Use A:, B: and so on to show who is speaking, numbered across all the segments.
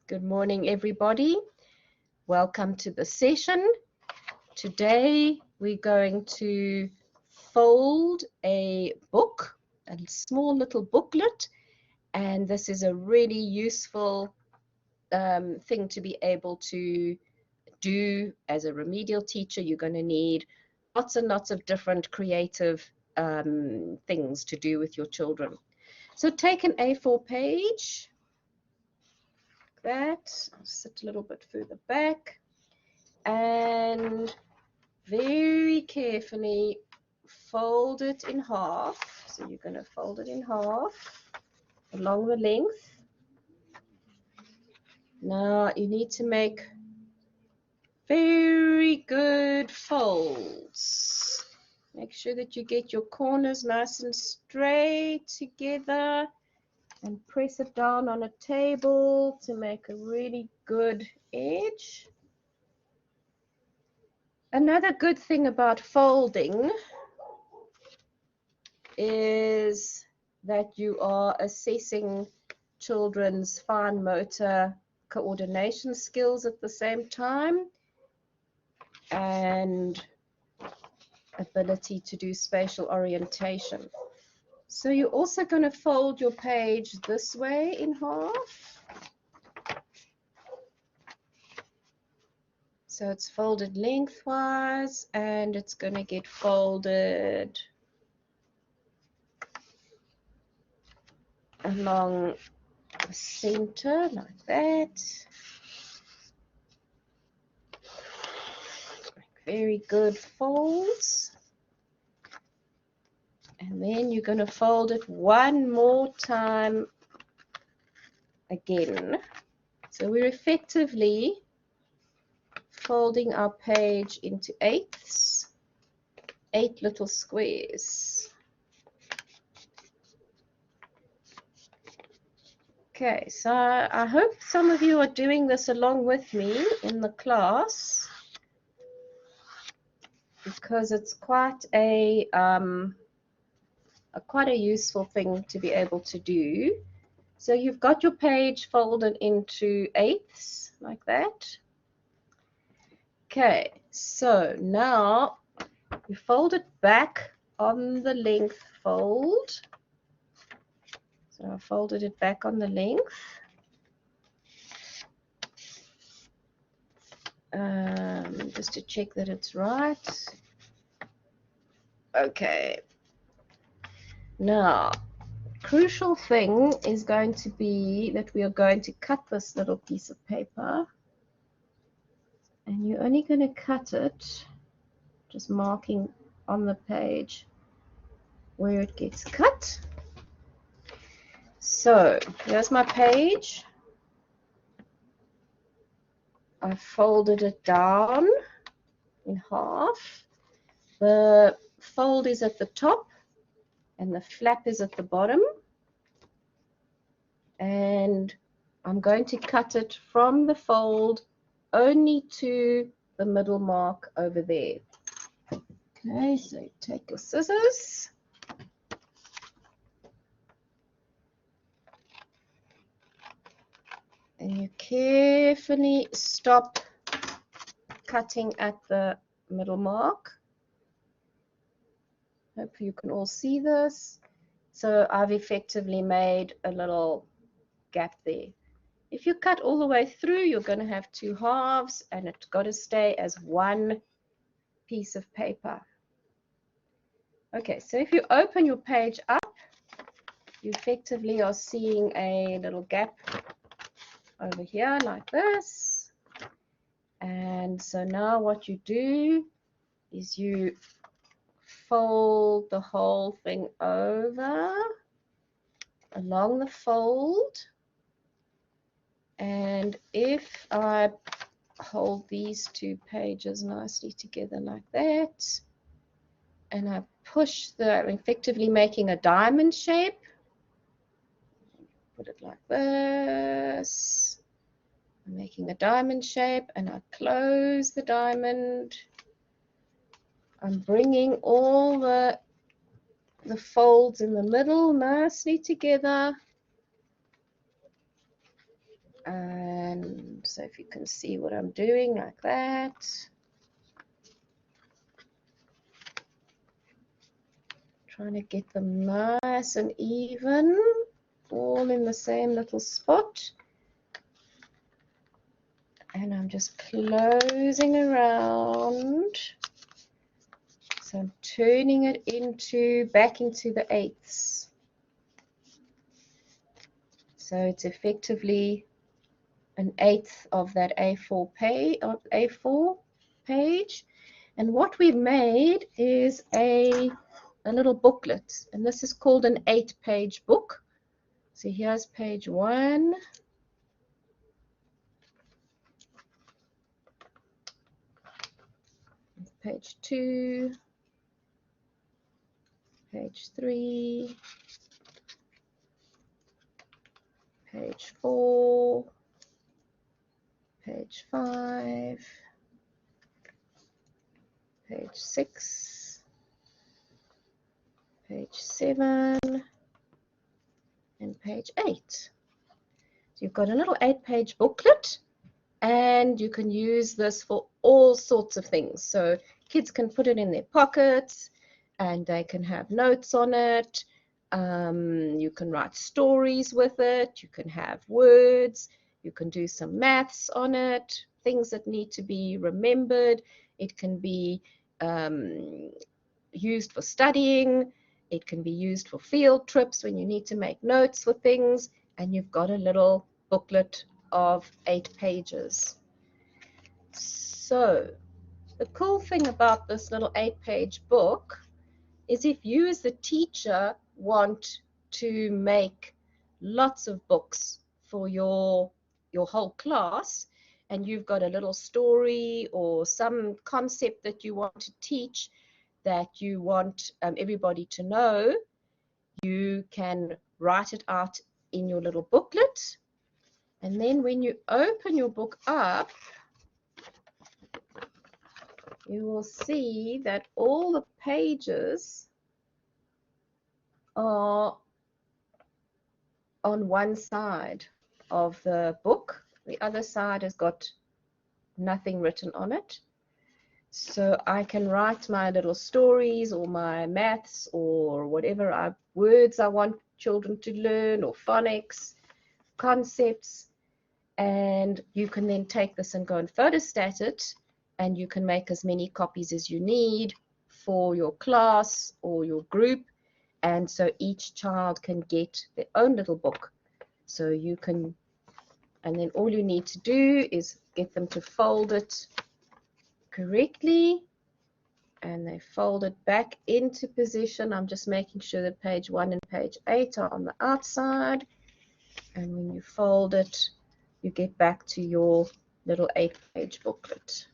A: Good morning, everybody. Welcome to the session. Today, we're going to fold a book, a small little booklet, and this is a really useful thing to be able to do as a remedial teacher. You're going to need lots and lots of different creative things to do with your children. So take an A4 page. That, sit a little bit further back, and very carefully fold it in half. So you're going to fold it in half along the length. Now you need to make very good folds. Make sure that you get your corners nice and straight together, and press it down on a table to make a really good edge. Another good thing about folding is that you are assessing children's fine motor coordination skills at the same time and ability to do spatial orientation. So you're also going to fold your page this way in half. So it's folded lengthwise and it's going to get folded along the center like that. Very good folds. And then you're going to fold it one more time again. So we're effectively folding our page into eighths, 8 little squares. Okay, so I hope some of you are doing this along with me in the class, because it's quite a useful thing to be able to do. So you've got your page folded into eighths like that. Okay, so now you fold it back on the length fold. So I folded it back on the length. Just to check that it's right. Okay. Now, crucial thing is going to be that we are going to cut this little piece of paper. And you're only going to cut it, just marking on the page where it gets cut. So here's my page. I folded it down in half. The fold is at the top and the flap is at the bottom. And I'm going to cut it from the fold only to the middle mark over there. Okay, so you take your scissors. And you carefully stop cutting at the middle mark. Hopefully you can all see this. So I've effectively made a little gap there. If you cut all the way through, you're going to have 2 halves, and it's got to stay as one piece of paper. Okay, so if you open your page up, you effectively are seeing a little gap over here like this. And so now what you do is you fold the whole thing over along the fold. And if I hold these 2 pages nicely together like that, and I push I'm effectively making a diamond shape. Put it like this. I'm making a diamond shape, and I close the diamond. I'm bringing all the folds in the middle nicely together. And And so if you can see what I'm doing, like that. Trying to get them nice and even, all in the same little spot. And I'm just closing around. So I'm turning it back into the eighths. So it's effectively an eighth of that A4 page. And what we've made is a little booklet, and this is called an 8-page book. So here's page 1. Page 2, page 3, page 4, page 5, page 6, page 7, and page 8. So you've got a little 8-page booklet, and you can use this for all sorts of things. So kids can put it in their pockets, and they can have notes on it. You can write stories with it. You can have words. You can do some maths on it, things that need to be remembered. It can be used for studying. It can be used for field trips when you need to make notes for things. And you've got a little booklet of 8 pages. So the cool thing about this little 8-page book is if you as the teacher want to make lots of books for your whole class, and you've got a little story or some concept that you want to teach that you want everybody to know, you can write it out in your little booklet. And then when you open your book up, you will see that all the pages are on one side of the book. The other side has got nothing written on it. So I can write my little stories or my maths or whatever words I want children to learn, or phonics, concepts, and you can then take this and go and photostat it, and you can make as many copies as you need for your class or your group. And so each child can get their own little book. So you can, and then all you need to do is get them to fold it correctly, and they fold it back into position. I'm just making sure that page 1 and page 8 are on the outside. And when you fold it, you get back to your little 8-page booklet.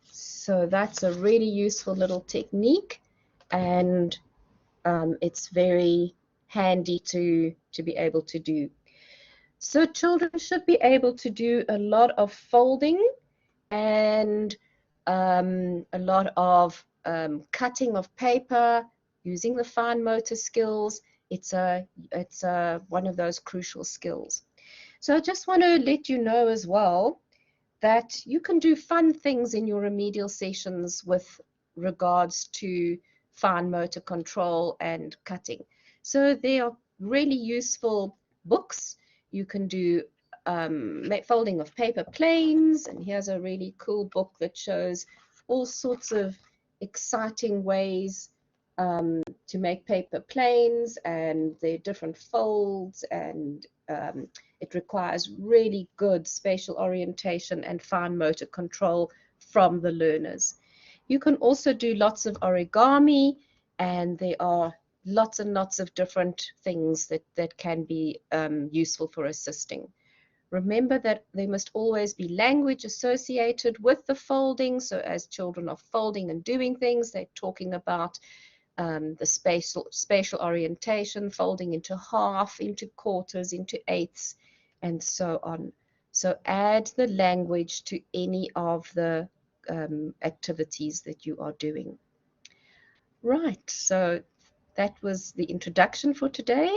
A: So that's a really useful little technique, and it's very handy to be able to do. So children should be able to do a lot of folding and a lot of cutting of paper, using the fine motor skills. It's one of those crucial skills. So I just want to let you know as well that you can do fun things in your remedial sessions with regards to fine motor control and cutting. So they are really useful books. You can do folding of paper planes, and here's a really cool book that shows all sorts of exciting ways to make paper planes, and they're different folds, and it requires really good spatial orientation and fine motor control from the learners. You can also do lots of origami, and there are lots and lots of different things that can be useful for assisting. Remember that there must always be language associated with the folding. So as children are folding and doing things, they're talking about the spatial orientation, folding into half, into quarters, into eighths, and so on. So add the language to any of the activities that you are doing. Right, so that was the introduction for today.